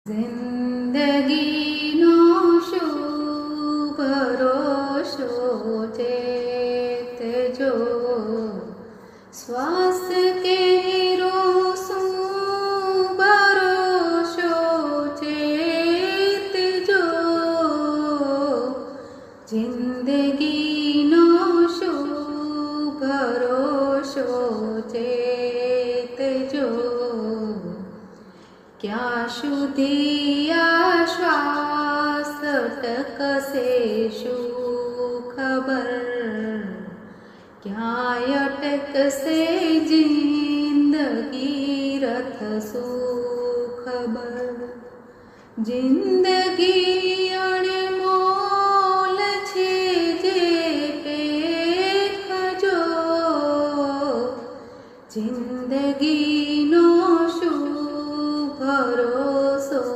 જિંદગીનો શું ભરોસો ચેતજો, સ્વાસ્થ્ય કેરો શું ભરોસો ચેતજો, જિંદગીનો શું ભરોસો ચેતજો, ક્યાં સુધી આ શ્વાસ ટકશે શું ખબર, ક્યાંય અટકશે જિંદગી રથ શું ખબર, જિંદગી